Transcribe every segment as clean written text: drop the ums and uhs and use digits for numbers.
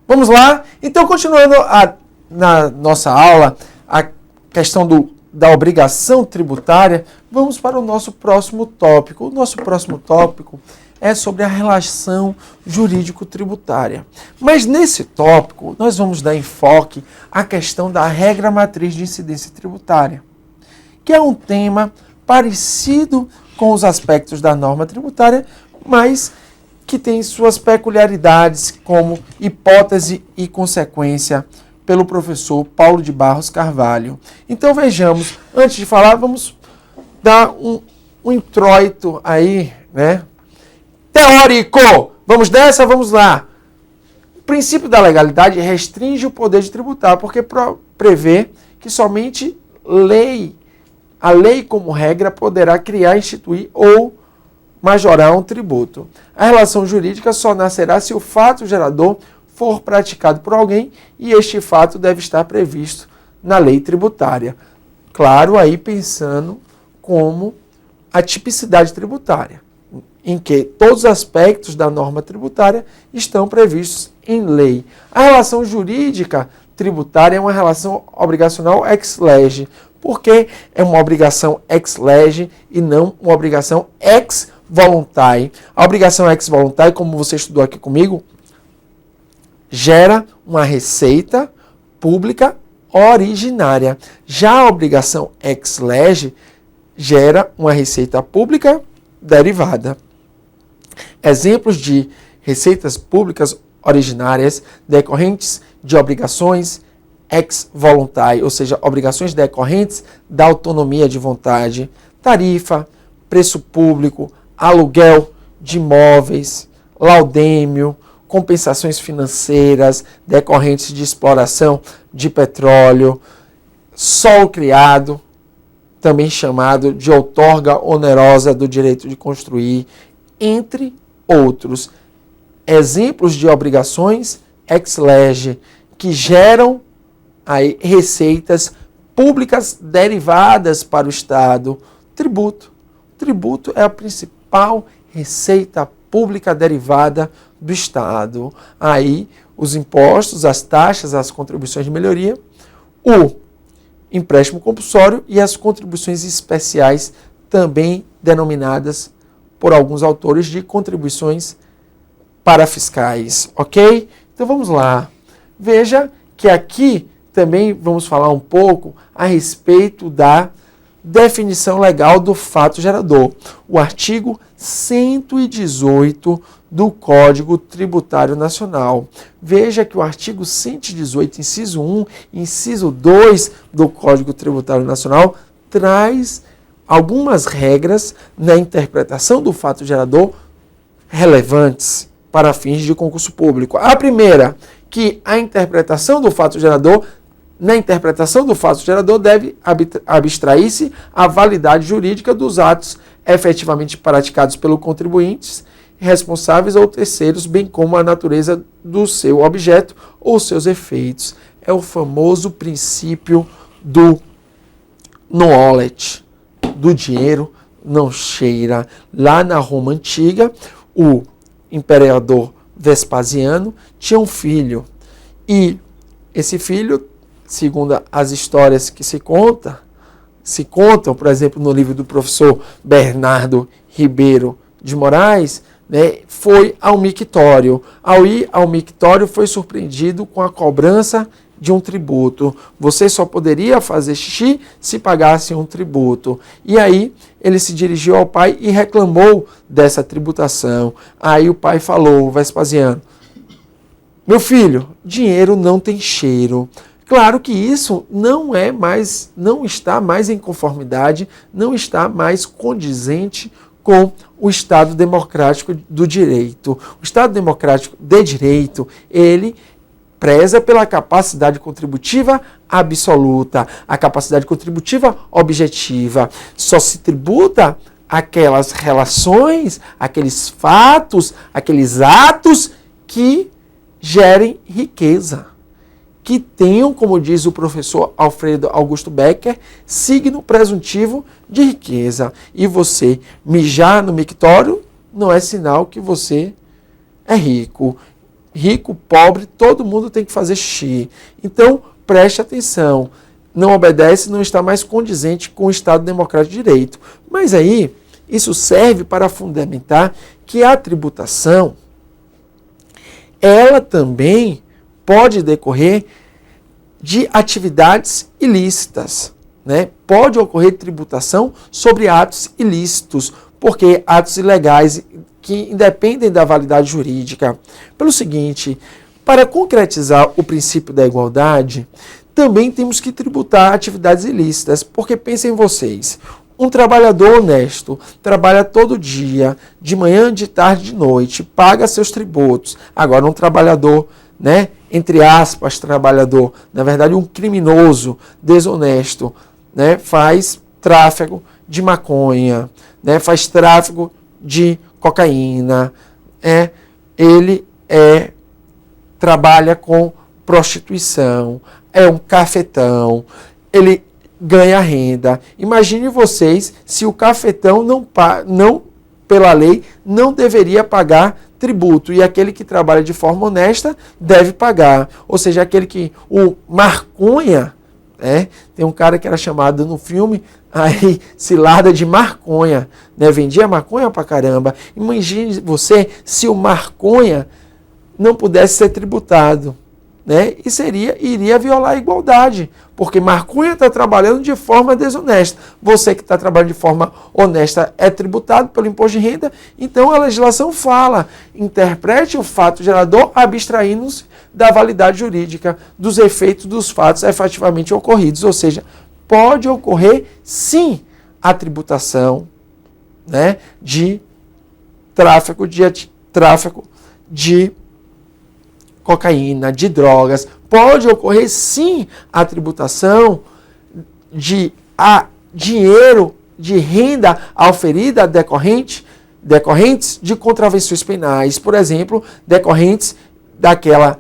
Vamos lá? Então, continuando na nossa aula, a questão da obrigação tributária, vamos para o nosso próximo tópico. O nosso próximo tópico é sobre a relação jurídico-tributária. Mas nesse tópico, nós vamos dar enfoque à questão da regra matriz de incidência tributária, que é um tema parecido com os aspectos da norma tributária, mas que tem suas peculiaridades, como hipótese e consequência, pelo professor Paulo de Barros Carvalho. Então vejamos, antes de falar, vamos dar um introito aí, né? Teórico! Vamos nessa? Vamos lá. O princípio da legalidade restringe o poder de tributar, porque prevê que somente a lei como regra poderá criar, instituir ou majorar um tributo. A relação jurídica só nascerá se o fato gerador for praticado por alguém e este fato deve estar previsto na lei tributária. Claro, aí pensando como a tipicidade tributária, em que todos os aspectos da norma tributária estão previstos em lei. A relação jurídica tributária é uma relação obrigacional ex lege. Por que é uma obrigação ex lege e não uma obrigação ex voluntária? A obrigação ex voluntária, como você estudou aqui comigo, gera uma receita pública originária. Já a obrigação ex lege gera uma receita pública derivada. Exemplos de receitas públicas originárias decorrentes de obrigações ex voluntária, ou seja, obrigações decorrentes da autonomia de vontade, tarifa, preço público, aluguel de imóveis, laudêmio, compensações financeiras decorrentes de exploração de petróleo, solo criado, também chamado de outorga onerosa do direito de construir, entre outros. Exemplos de obrigações ex lege que geram aí receitas públicas derivadas para o Estado. Tributo. Tributo é a principal receita pública derivada do Estado. Aí, os impostos, as taxas, as contribuições de melhoria, o empréstimo compulsório e as contribuições especiais, também denominadas por alguns autores de contribuições parafiscais, ok? Então vamos lá. Veja que aqui também vamos falar um pouco a respeito da definição legal do fato gerador. O artigo 118 do Código Tributário Nacional. Veja que o artigo 118, inciso 1 e inciso 2 do Código Tributário Nacional traz algumas regras na interpretação do fato gerador relevantes para fins de concurso público. A primeira, que a interpretação do fato gerador, na interpretação do fato gerador, deve abstrair-se a validade jurídica dos atos efetivamente praticados pelos contribuintes, responsáveis ou terceiros, bem como a natureza do seu objeto ou seus efeitos. É o famoso princípio do knowledge, do dinheiro não cheira. Lá na Roma Antiga, o imperador Vespasiano tinha um filho. E esse filho, segundo as histórias que se contam, por exemplo, no livro do professor Bernardo Ribeiro de Moraes, né, foi ao mictório. Ao ir ao mictório, foi surpreendido com a cobrança de um tributo. Você só poderia fazer xixi se pagasse um tributo. E aí ele se dirigiu ao pai e reclamou dessa tributação. Aí o pai falou, Vespasiano: meu filho, dinheiro não tem cheiro. Claro que isso não está mais em conformidade, não está mais condizente com o Estado democrático do direito. O Estado democrático de direito, ele preza pela capacidade contributiva absoluta, a capacidade contributiva objetiva. Só se tributa aquelas relações, aqueles fatos, aqueles atos que gerem riqueza, que tenham, como diz o professor Alfredo Augusto Becker, signo presuntivo de riqueza. E você mijar no mictório não é sinal que você é rico. rico, pobre, todo mundo tem que fazer xixi. Então, preste atenção. Não obedece, não está mais condizente com o Estado Democrático de Direito. Mas aí, isso serve para fundamentar que a tributação, ela também pode decorrer de atividades ilícitas, né? Pode ocorrer tributação sobre atos ilícitos, porque atos ilegais que independem da validade jurídica. Pelo seguinte, para concretizar o princípio da igualdade, também temos que tributar atividades ilícitas, porque pensem vocês, um trabalhador honesto trabalha todo dia, de manhã, de tarde, de noite, paga seus tributos. Agora, um trabalhador, né, entre aspas, trabalhador, na verdade, um criminoso, desonesto, né, faz tráfico de maconha, né, faz tráfico de cocaína, ele trabalha com prostituição, é um cafetão, ele ganha renda. Imagine vocês se o cafetão não, pela lei, não deveria pagar tributo, e aquele que trabalha de forma honesta deve pagar. Ou seja, aquele que, o Marconha, tem um cara que era chamado no filme, aí, cilada de Marconha, né? Vendia maconha pra caramba. Imagine você se o Marconha não pudesse ser tributado, né? E iria violar a igualdade, porque Marconha está trabalhando de forma desonesta. Você que está trabalhando de forma honesta é tributado pelo imposto de renda. Então a legislação fala, interprete o fato gerador abstraindo-se da validade jurídica dos efeitos dos fatos efetivamente ocorridos. Ou seja, pode ocorrer sim a tributação, né, de tráfico de cocaína, de drogas. Pode ocorrer sim a tributação de dinheiro, de renda auferida decorrentes de contravenções penais, por exemplo, decorrentes daquela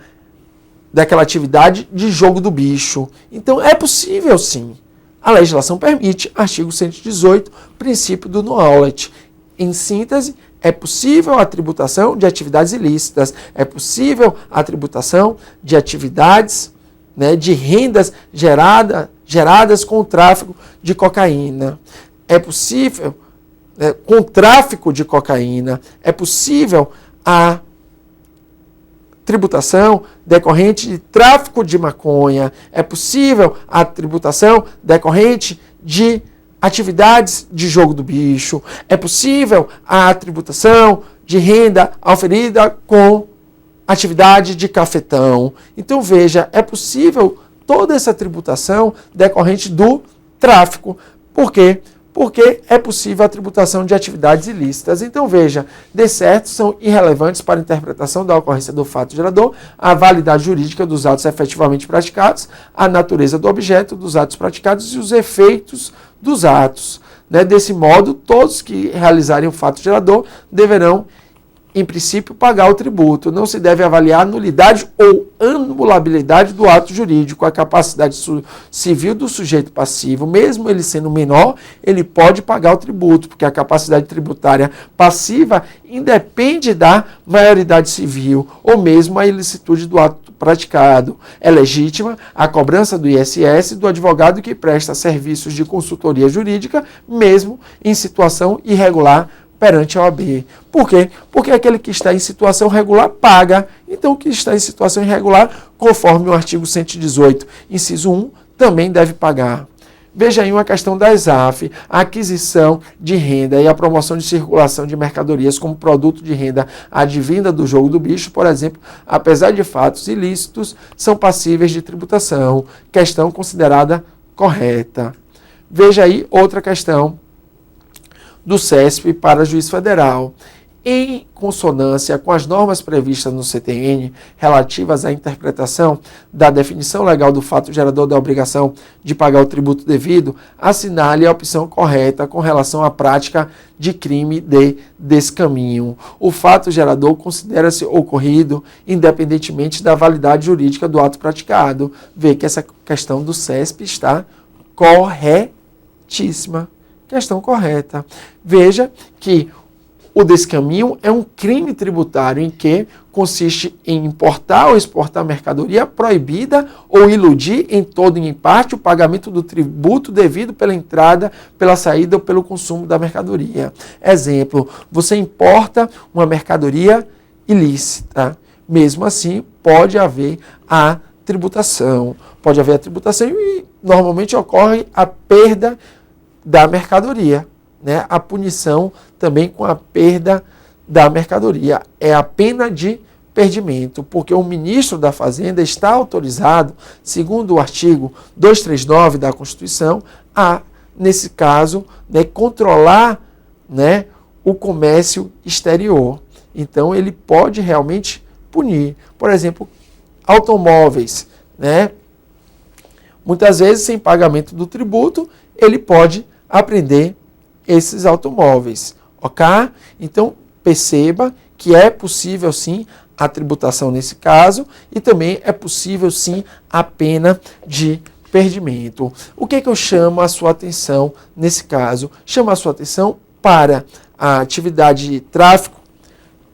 atividade de jogo do bicho. Então é possível sim. A legislação permite, artigo 118, princípio do no-knowledge. Em síntese, é possível a tributação de atividades ilícitas, é possível a tributação de atividades, né, de rendas geradas com o tráfico de cocaína. É possível, com tráfico de cocaína, é possível a tributação decorrente de tráfico de maconha, é possível a tributação decorrente de atividades de jogo do bicho, é possível a tributação de renda auferida com atividade de cafetão. Então veja, é possível toda essa tributação decorrente do tráfico. Por quê? Porque é possível a tributação de atividades ilícitas. Então veja, de certo são irrelevantes para a interpretação da ocorrência do fato gerador, a validade jurídica dos atos efetivamente praticados, a natureza do objeto dos atos praticados e os efeitos dos atos. Desse modo, todos que realizarem o fato gerador deverão, em princípio, pagar o tributo. Não se deve avaliar a nulidade ou anulabilidade do ato jurídico. A capacidade civil do sujeito passivo, mesmo ele sendo menor, ele pode pagar o tributo, porque a capacidade tributária passiva independe da maioridade civil ou mesmo a ilicitude do ato praticado. É legítima a cobrança do ISS do advogado que presta serviços de consultoria jurídica, mesmo em situação irregular perante a OAB. Por quê? Porque aquele que está em situação regular paga. Então, o que está em situação irregular, conforme o artigo 118, inciso 1, também deve pagar. Veja aí uma questão da ESAF, a aquisição de renda e a promoção de circulação de mercadorias como produto de renda advinda do jogo do bicho, por exemplo, apesar de fatos ilícitos, são passíveis de tributação. Questão considerada correta. Veja aí outra questão do CESP para juiz federal. Em consonância com as normas previstas no CTN relativas à interpretação da definição legal do fato gerador da obrigação de pagar o tributo devido, assinale a opção correta com relação à prática de crime de descaminho. O fato gerador considera-se ocorrido independentemente da validade jurídica do ato praticado. Vê que essa questão do CESP está corretíssima. Questão correta. Veja que O descaminho é um crime tributário em que consiste em importar ou exportar mercadoria proibida ou iludir em todo e em parte o pagamento do tributo devido pela entrada, pela saída ou pelo consumo da mercadoria. Exemplo, você importa uma mercadoria ilícita. Mesmo assim, pode haver a tributação. Pode haver a tributação e normalmente ocorre a perda da mercadoria. Né? A punição também com a perda da mercadoria. É a pena de perdimento, porque o ministro da Fazenda está autorizado, segundo o artigo 239 da Constituição, a, nesse caso, né, controlar, né, o comércio exterior. Então, ele pode realmente punir. Por exemplo, automóveis, né? Muitas vezes, sem pagamento do tributo, ele pode apreender esses automóveis, ok? Então, perceba que é possível, sim, a tributação nesse caso e também é possível, sim, a pena de perdimento. O que é que eu chamo a sua atenção nesse caso? Chamo a sua atenção para a atividade de tráfico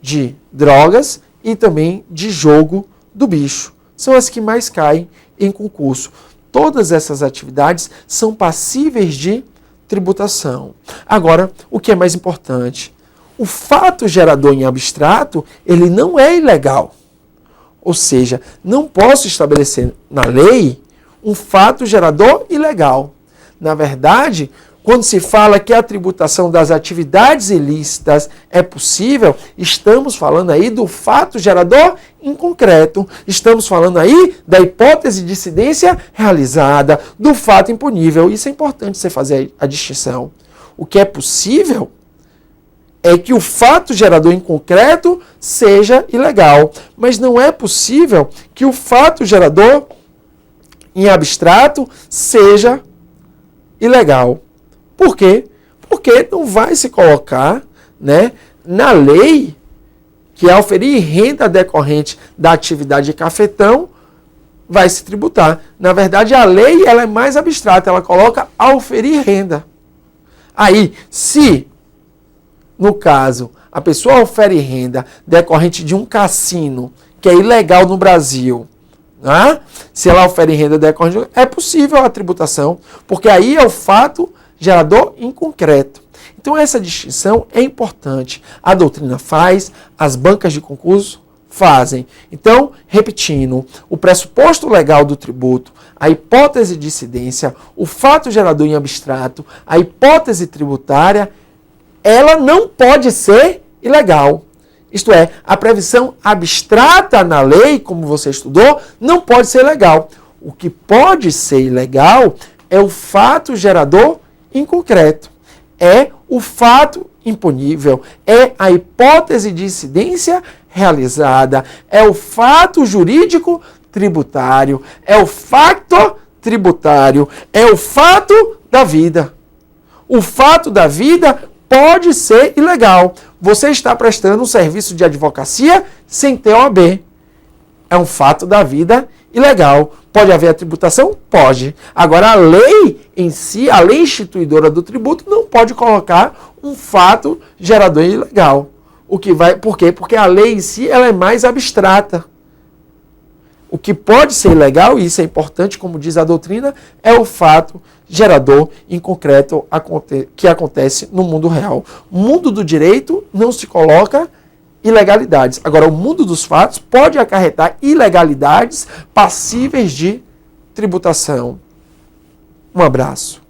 de drogas e também de jogo do bicho. São as que mais caem em concurso. Todas essas atividades são passíveis de tributação. Agora, o que é mais importante? O fato gerador em abstrato, ele não é ilegal. Ou seja, não posso estabelecer na lei um fato gerador ilegal. Na verdade, quando se fala que a tributação das atividades ilícitas é possível, estamos falando aí do fato gerador em concreto. Estamos falando aí da hipótese de incidência realizada, do fato impunível. Isso é importante você fazer a distinção. O que é possível é que o fato gerador em concreto seja ilegal, mas não é possível que o fato gerador em abstrato seja ilegal. Por quê? Porque não vai se colocar, né, na lei que ao oferir renda decorrente da atividade de cafetão vai se tributar. Na verdade, a lei ela é mais abstrata, ela coloca ao oferir renda. Aí, se, no caso, a pessoa ofere renda decorrente de um cassino, que é ilegal no Brasil, né? Se ela ofere renda decorrente, é possível a tributação, porque aí é o fato gerador em concreto. Então essa distinção é importante. A doutrina faz, as bancas de concurso fazem. Então, repetindo, o pressuposto legal do tributo, a hipótese de incidência, o fato gerador em abstrato, a hipótese tributária, ela não pode ser ilegal. Isto é, a previsão abstrata na lei, como você estudou, não pode ser legal. O que pode ser ilegal é o fato gerador em concreto. É o fato impunível, é a hipótese de incidência realizada, é o fato jurídico tributário, é o facto tributário, é o fato da vida. O fato da vida pode ser ilegal. Você está prestando um serviço de advocacia sem ter OAB. É um fato da vida ilegal. Pode haver a tributação? Pode. Agora, a lei em si, a lei instituidora do tributo, não pode colocar um fato gerador ilegal. Por quê? Porque a lei em si ela é mais abstrata. O que pode ser ilegal, e isso é importante, como diz a doutrina, é o fato gerador em concreto que acontece no mundo real. O mundo do direito não se coloca ilegalidades. Agora, o mundo dos fatos pode acarretar ilegalidades passíveis de tributação. Um abraço.